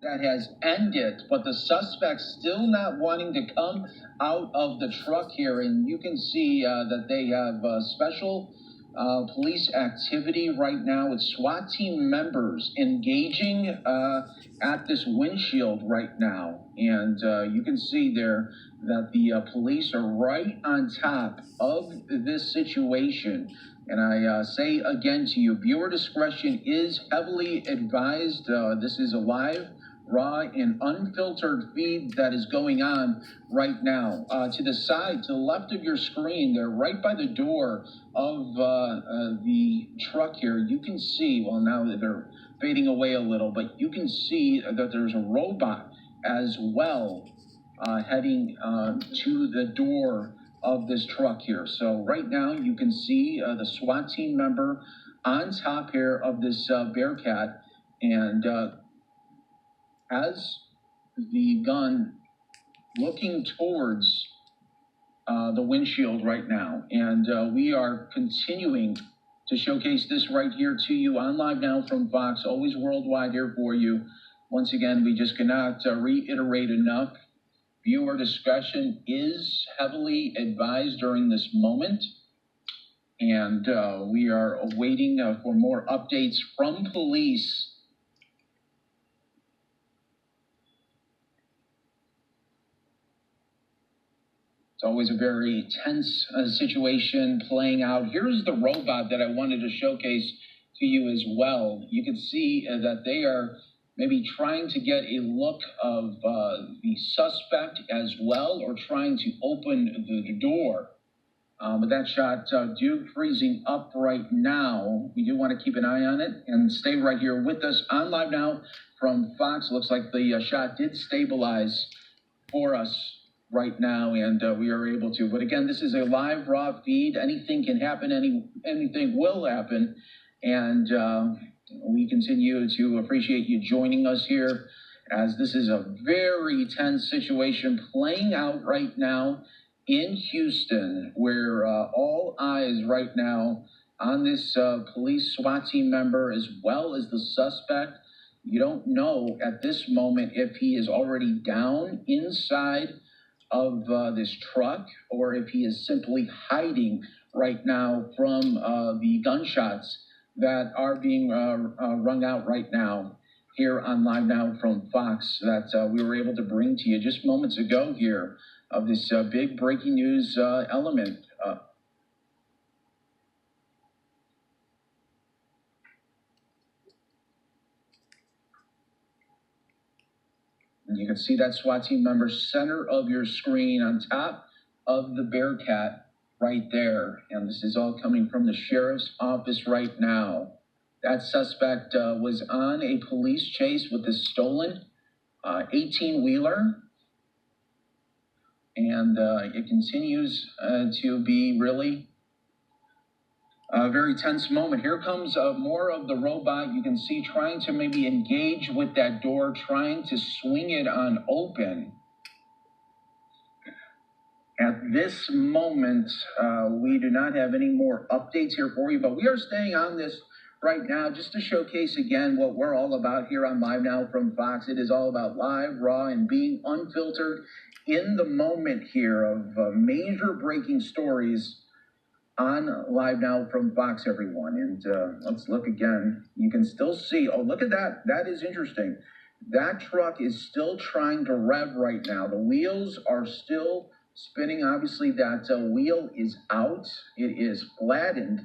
that has ended, but the suspect still not wanting to come out of the truck here. And you can see that they have special police activity right now with SWAT team members engaging at this windshield right now. And you can see there that the police are right on top of this situation. And I say again to you, viewer discretion is heavily advised. This is a live, raw, and unfiltered feed that is going on right now. To the side, to the left of your screen, they're right by the door of the truck here. You can see, well, now that they're fading away a little, but you can see that there's a robot as well heading to the door of this truck here. So right now you can see the SWAT team member on top here of this Bearcat, and has the gun looking towards the windshield right now. And we are continuing to showcase this right here to you on Live Now from Fox, always worldwide here for you. Once again, we just cannot reiterate enough. Viewer discretion is heavily advised during this moment. And we are awaiting for more updates from police. It's always a very tense situation playing out. Here's the robot that I wanted to showcase to you as well. You can see that they are maybe trying to get a look of the suspect as well, or trying to open the door. But that shot due freezing up right now. We do want to keep an eye on it and stay right here with us on Live Now from Fox. Looks like the shot did stabilize for us right now, and we are able to. But again, this is a live, raw feed. Anything can happen. Anything will happen. And we continue to appreciate you joining us here, as this is a very tense situation playing out right now in Houston, where all eyes right now on this police SWAT team member as well as the suspect. You don't know at this moment if he is already down inside of this truck, or if he is simply hiding right now from the gunshots that are being rung out right now here on Live Now from Fox, that we were able to bring to you just moments ago here, of this big breaking news element. And you can see that SWAT team member center of your screen on top of the Bearcat right there. And this is all coming from the sheriff's office right now. That suspect was on a police chase with this stolen 18-wheeler. And it continues to be really a very tense moment. Here comes more of the robot. You can see trying to maybe engage with that door, trying to swing it on open. At this moment, we do not have any more updates here for you, but we are staying on this right now just to showcase again what we're all about here on Live Now from Fox. It is all about live, raw, and being unfiltered in the moment here of major breaking stories on Live Now from Fox, everyone. And let's look again. You can still see, oh, look at that. That is interesting. That truck is still trying to rev right now. The wheels are still spinning. Obviously, that wheel is out. It is flattened.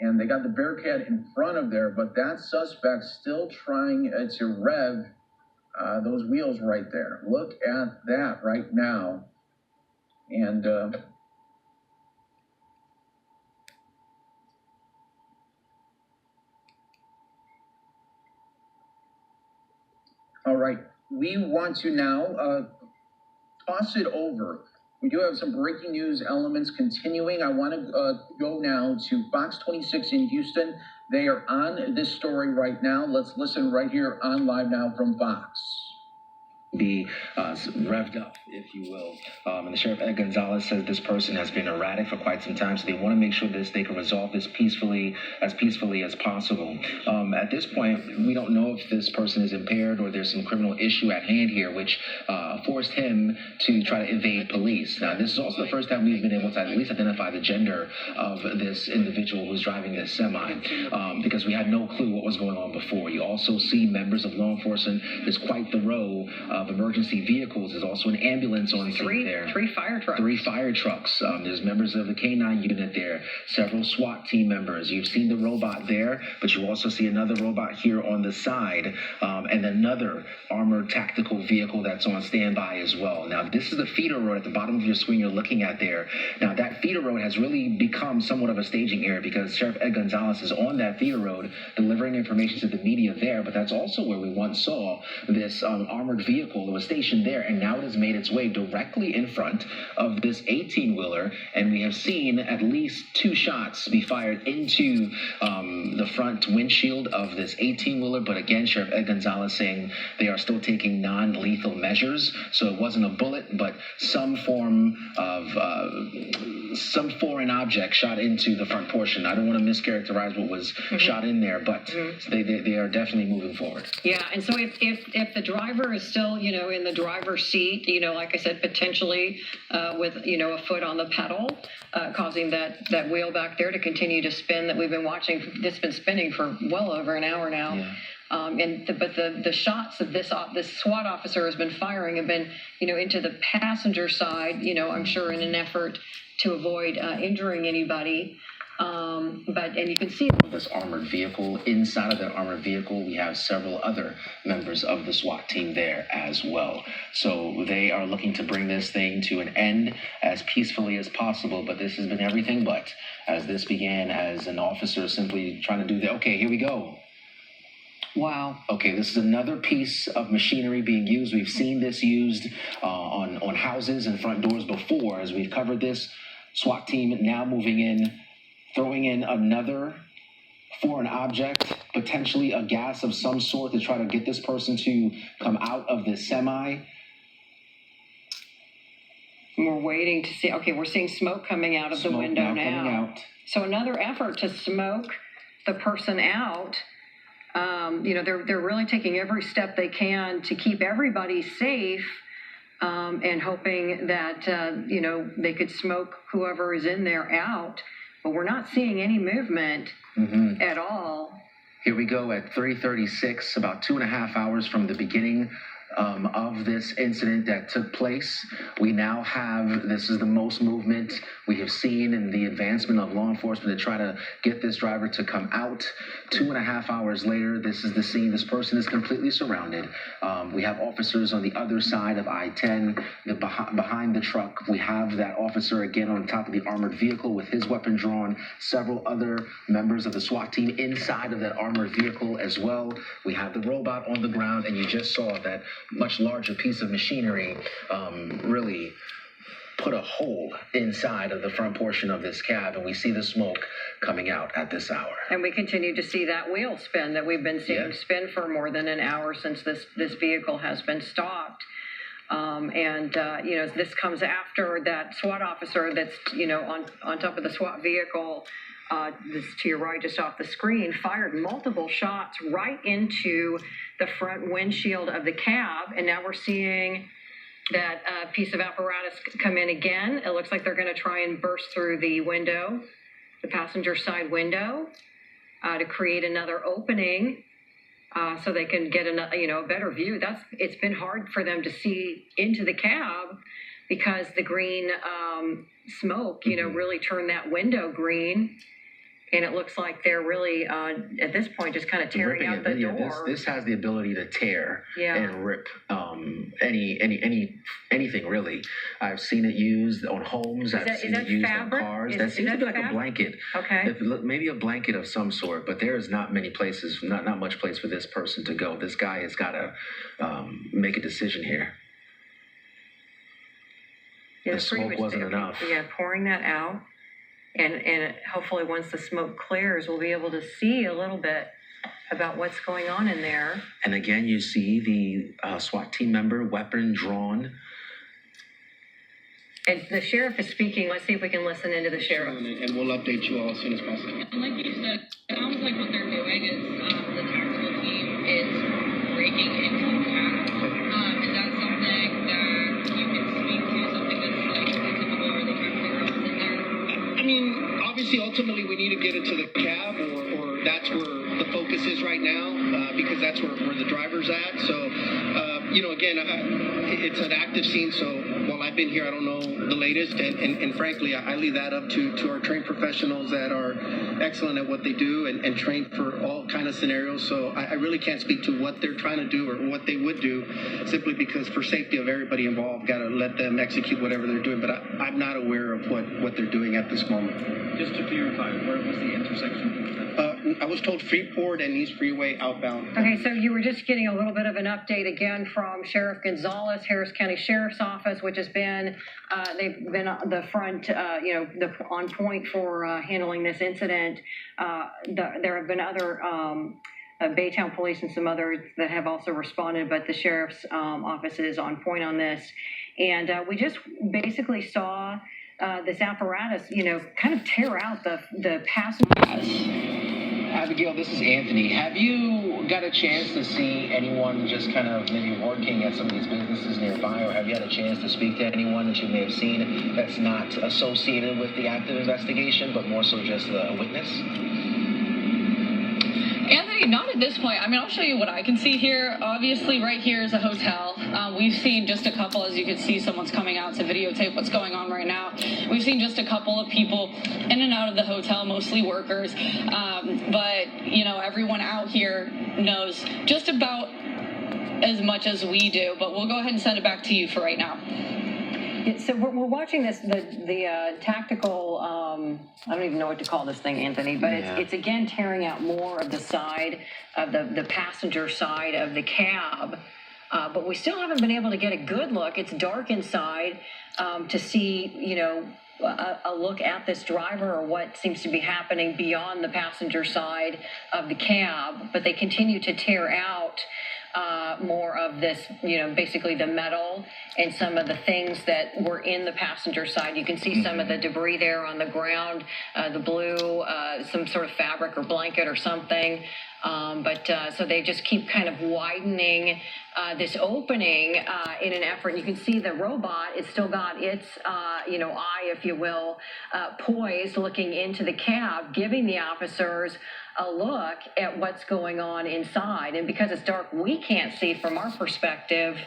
And they got the Bearcat in front of there, but that suspect still trying to rev those wheels right there. Look at that right now. And all right, we want to now toss it over. We do have some breaking news elements continuing. I want to go now to Fox 26 in Houston. They are on this story right now. Let's listen right here on Live Now from Fox. be revved up, if you will. And the Sheriff Ed Gonzalez says this person has been erratic for quite some time, so they want to make sure they can resolve this peacefully as possible. At this point, we don't know if this person is impaired or there's some criminal issue at hand here, which forced him to try to evade police. Now, this is also the first time we've been able to at least identify the gender of this individual who's driving this semi, because we had no clue what was going on before. You also see members of law enforcement. There's quite the row of emergency vehicles. There's also an ambulance on scene there. Three fire trucks. Three fire trucks. There's members of the K-9 unit there. Several SWAT team members. You've seen the robot there, but you also see another robot here on the side, and another armored tactical vehicle that's on standby as well. Now, this is the feeder road at the bottom of your screen you're looking at there. Now, that feeder road has really become somewhat of a staging area because Sheriff Ed Gonzalez is on that feeder road delivering information to the media there, but that's also where we once saw this armored vehicle that was stationed there, and now it has made its way directly in front of this 18-wheeler, and we have seen at least 2 shots be fired into the front windshield of this 18-wheeler, but again, Sheriff Ed Gonzalez saying they are still taking non-lethal measures, so it wasn't a bullet, but some form of some foreign object shot into the front portion. I don't want to mischaracterize what was shot in there, but they are definitely moving forward. Yeah, and so if the driver is still, in the driver's seat, like I said, potentially with, a foot on the pedal, causing that wheel back there to continue to spin that we've been watching. It's been spinning for well over an hour now. Yeah. But the shots that this SWAT officer has been firing have been, into the passenger side, I'm sure in an effort to avoid injuring anybody. And you can see this armored vehicle. Inside of that armored vehicle, we have several other members of the SWAT team there as well. So they are looking to bring this thing to an end as peacefully as possible. But this has been everything but, as this began as an officer simply trying to do that. Okay, here we go. Wow. Okay, this is another piece of machinery being used. We've seen this used on houses and front doors before as we've covered this. SWAT team now moving in, throwing in another foreign object, potentially a gas of some sort to try to get this person to come out of this semi. We're waiting to see. Okay, we're seeing smoke coming out of the window now. So another effort to smoke the person out. They're really taking every step they can to keep everybody safe, and hoping that, they could smoke whoever is in there out. But we're not seeing any movement at all. Here we go at 3:36, about 2.5 hours from the beginning of this incident that took place. We now have, this is the most movement we have seen in the advancement of law enforcement to try to get this driver to come out. 2.5 hours later, this is the scene. This person is completely surrounded. We have officers on the other side of I-10, behind the truck. We have that officer again on top of the armored vehicle with his weapon drawn. Several other members of the SWAT team inside of that armored vehicle as well. We have the robot on the ground, and you just saw that much larger piece of machinery really put a hole inside of the front portion of this cab, and we see the smoke coming out at this hour. And we continue to see that wheel spin that we've been seeing spin for more than an hour since this vehicle has been stopped. This comes after that SWAT officer that's, on top of the SWAT vehicle, this to your right, just off the screen, fired multiple shots right into the front windshield of the cab. And now we're seeing that piece of apparatus come in again. It looks like they're going to try and burst through the window, the passenger side window, to create another opening so they can get a better view. It's been hard for them to see into the cab because the green smoke, really turned that window green. And it looks like they're really, at this point, just kind of tearing out the door. This has the ability to tear and rip anything, really. I've seen it used on homes. I've seen it used on cars. That seems to be like a blanket. Okay. Maybe a blanket of some sort, but there is not many places, not much place for this person to go. This guy has got to make a decision here. Yeah, the smoke wasn't enough. Yeah, pouring that out. And hopefully once the smoke clears, we'll be able to see a little bit about what's going on in there. And again, you see the SWAT team member, weapon drawn. And the sheriff is speaking. Let's see if we can listen into the sheriff. And we'll update you all as soon as possible. And like you said, it sounds like what they're doing is the tactical team is breaking into the cab. Is that something that you can speak to? Something that's like typical, or are they trying to figure out what's in there? I mean, obviously, ultimately, we need to get into the cab, or that's where the focus is right now, because that's where the driver's at. So, again, it's an active scene. So while I've been here, I don't know the latest, and frankly, I leave that up to our trained professionals that are excellent at what they do and trained for all kind of scenarios. So I really can't speak to what they're trying to do or what they would do, simply because for safety of everybody involved, got to let them execute whatever they're doing. But I'm not aware of what they're doing at this moment. Just to clarify, where was the intersection? I was told Freeport and East Freeway outbound. Okay, so you were just getting a little bit of an update again from Sheriff Gonzalez, Harris County Sheriff's Office, which has been, they've been on the front, on point for handling this incident. There have been other Baytown Police and some others that have also responded, but the Sheriff's Office is on point on this. And we just basically saw this apparatus, kind of tear out the passengers. Abigail, this is Anthony. Have you got a chance to see anyone just kind of maybe working at some of these businesses nearby, or have you had a chance to speak to anyone that you may have seen that's not associated with the active investigation, but more so just a witness? Anthony, not at this point. I mean, I'll show you what I can see here. Obviously, right here is a hotel. We've seen just a couple, as you can see, someone's coming out to videotape what's going on right now. We've seen just a couple of people in and out of the hotel, mostly workers. But, everyone out here knows just about as much as we do. But we'll go ahead and send it back to you for right now. So we're watching this, the tactical, I don't even know what to call this thing, Anthony, but it's again tearing out more of the side of the passenger side of the cab. But we still haven't been able to get a good look. It's dark inside to see, a look at this driver or what seems to be happening beyond the passenger side of the cab. But they continue to tear out more of this, basically the metal and some of the things that were in the passenger side. You can see some of the debris there on the ground, the blue, some sort of fabric or blanket or something. So they just keep kind of widening this opening in an effort. You can see the robot, it's still got its, eye, if you will, poised, looking into the cab, giving the officers a look at what's going on inside. And because it's dark, we can't see from our perspective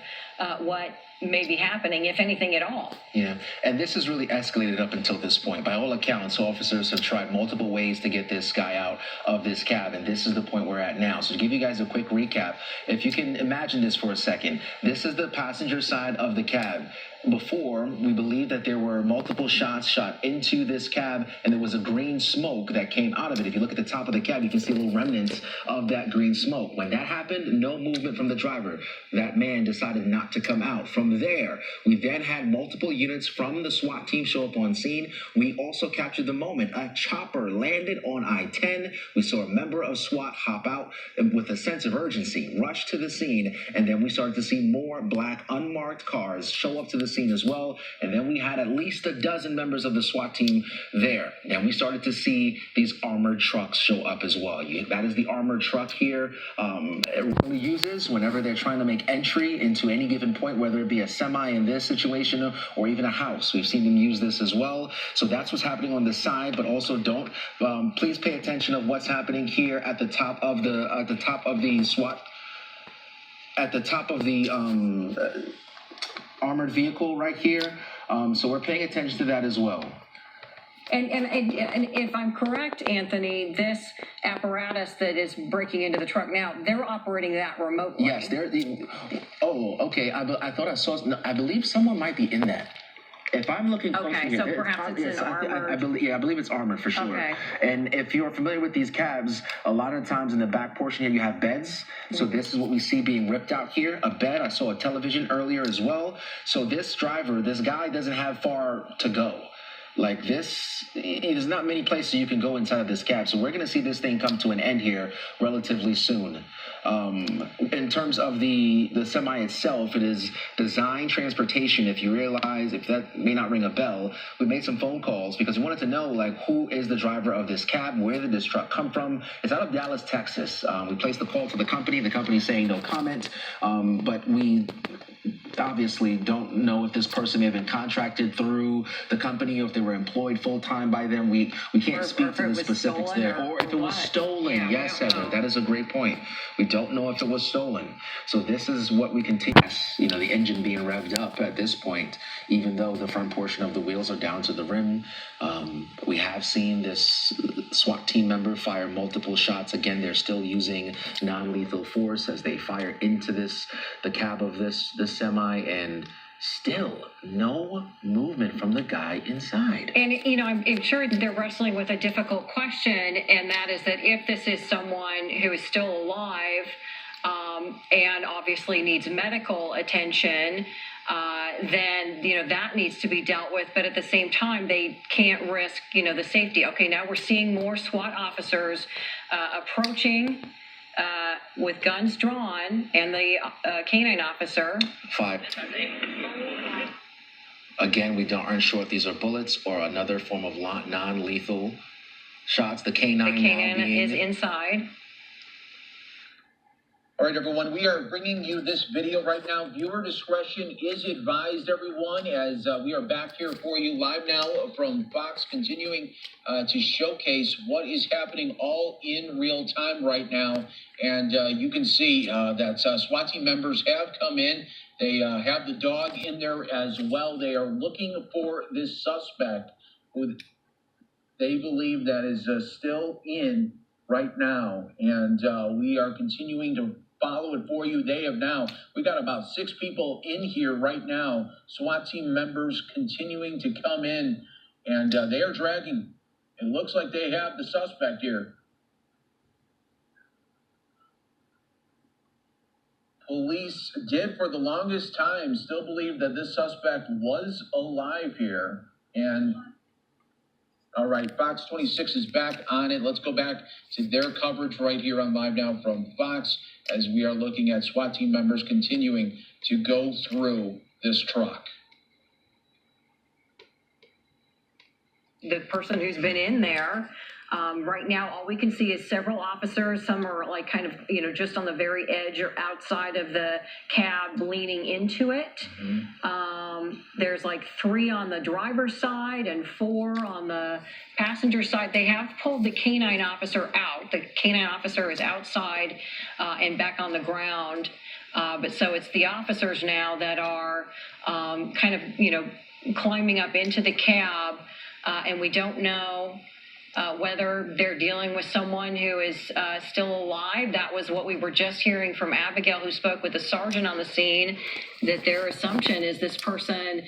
what may be happening, if anything at all. Yeah, and this has really escalated up until this point. By all accounts, officers have tried multiple ways to get this guy out of this cab, and this is the point we're at now. So to give you guys a quick recap, if you can imagine this for a second, this is the passenger side of the cab. Before, we believe that there were multiple shots shot into this cab, and there was a green smoke that came out of it. If you look at the top of the cab, you can see little remnants of that green smoke. When that happened, no movement from the driver. That man decided not to come out. From there, we then had multiple units from the SWAT team show up on scene. We also captured the moment a chopper landed on I-10. We saw a member of SWAT hop out with a sense of urgency, rush to the scene, and then we started to see more black unmarked cars show up to the scene as well. And then we had at least a dozen members of the SWAT team there. Then we started to see these armored trucks show up as well. That is the armored truck here. It really uses whenever they're trying to make entry into any given point, whether it be a semi in this situation or even a house. We've seen them use this as well. So that's what's happening on the side, but also please pay attention of what's happening here at the top of the SWAT, at the top of the armored vehicle right here. So we're paying attention to that as well. And if I'm correct, Anthony, this apparatus that is breaking into the truck now, they're operating that remotely. Yes, okay. I thought I saw. No, I believe someone might be in that. If I'm looking closely okay, here, so perhaps it's an armored. I believe it's armored for sure. Okay. And if you're familiar with these cabs, a lot of times in the back portion here you have beds. So this is what we see being ripped out here. A bed. I saw a television earlier as well. So this guy doesn't have far to go. like this, there's not many places you can go inside of this cab. So we're going to see this thing come to an end here relatively soon. In terms of the semi itself, it is design transportation. If you realize, if that may not ring a bell, we made some phone calls because we wanted to know, like, who is the driver of this cab? Where did this truck come from? It's out of Dallas, Texas. We placed the call to the company. The company's saying no comment, but we obviously don't know if this person may have been contracted through the company or if they were employed full-time by them. We can't speak to the specifics there. Or if it was stolen. Yeah, yes, Heather, that is a great point. We don't know if it was stolen. So this is what we continue, you know, the engine being revved up at this point, even though the front portion of the wheels are down to the rim. We have seen this SWAT team member fire multiple shots. Again, they're still using non-lethal force as they fire into the cab of this semi, and still no movement from the guy inside. And, you know, I'm sure they're wrestling with a difficult question, and that is that if this is someone who is still alive and obviously needs medical attention, then, you know, that needs to be dealt with. But at the same time, they can't risk, you know, the safety. Okay, now we're seeing more SWAT officers approaching with guns drawn, and the canine officer. 5. Again, we aren't sure if these are bullets or another form of non-lethal shots. The canine is inside. All right, everyone, we are bringing you this video right now. Viewer discretion is advised, everyone, as we are back here for you live now from Fox, continuing to showcase what is happening all in real time right now. And you can see that SWAT team members have come in. They have the dog in there as well. They are looking for this suspect who they believe that is still in right now. And we are continuing to follow it for you. We got about 6 people in here right now. SWAT team members continuing to come in, and they are dragging. It looks like they have the suspect here. Police did for the longest time still believe that this suspect was alive here. And all right, Fox 26 is back on it. Let's go back to their coverage right here on Live Now from Fox as we are looking at SWAT team members continuing to go through this truck. The person who's been in there. Right now, all we can see is several officers. Some are like kind of, you know, just on the very edge or outside of the cab leaning into it. Mm-hmm. There's like 3 on the driver's side and 4 on the passenger side. They have pulled the canine officer out. The canine officer is outside and back on the ground. But so it's the officers now that are kind of, you know, climbing up into the cab. And we don't know whether they're dealing with someone who is still alive. That was what we were just hearing from Abigail, who spoke with the sergeant on the scene, that their assumption is this person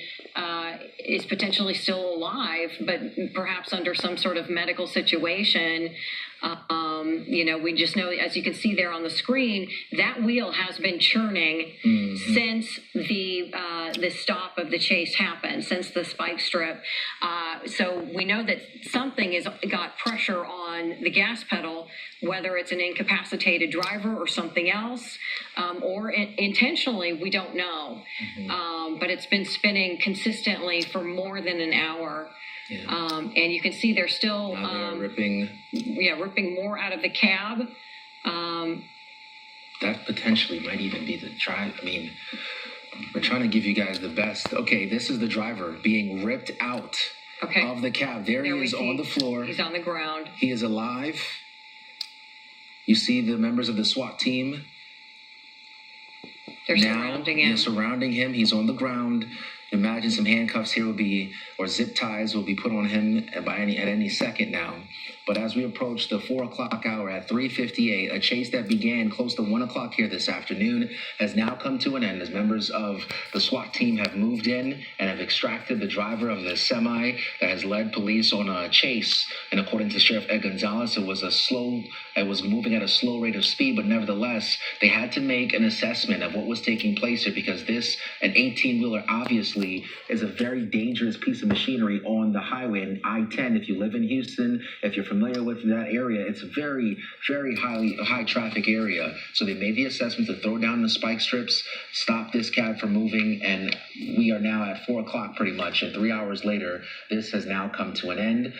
is potentially still alive, but perhaps under some sort of medical situation. You know, we just know, as you can see there on the screen, that wheel has been churning since the stop of the chase happened, since the spike strip. So we know that something has got pressure on the gas pedal, whether it's an incapacitated driver or something else, or intentionally, we don't know. Mm-hmm. But it's been spinning consistently for more than an hour. Yeah. And you can see they're still ripping more out of the cab. That potentially might even be the drive. I mean, we're trying to give you guys the best. Okay, this is the driver being ripped out of the cab. There he is on the floor. He's on the ground. He is alive. You see the members of the SWAT team. They're surrounding him. They're surrounding him. He's on the ground. Imagine some handcuffs here or zip ties will be put on him at any second now. But as we approach the 4 o'clock hour at 3:58, a chase that began close to 1 o'clock here this afternoon has now come to an end as members of the SWAT team have moved in and have extracted the driver of the semi that has led police on a chase. And according to Sheriff Ed Gonzalez, it was moving at a slow rate of speed, but nevertheless, they had to make an assessment of what was taking place here because an 18-wheeler obviously obviously is a very dangerous piece of machinery on the highway. And I-10, if you live in Houston, if you're familiar with that area, it's a very, very high traffic area. So they made the assessment to throw down the spike strips, stop this cab from moving, and we are now at 4 o'clock pretty much. And 3 hours later, this has now come to an end.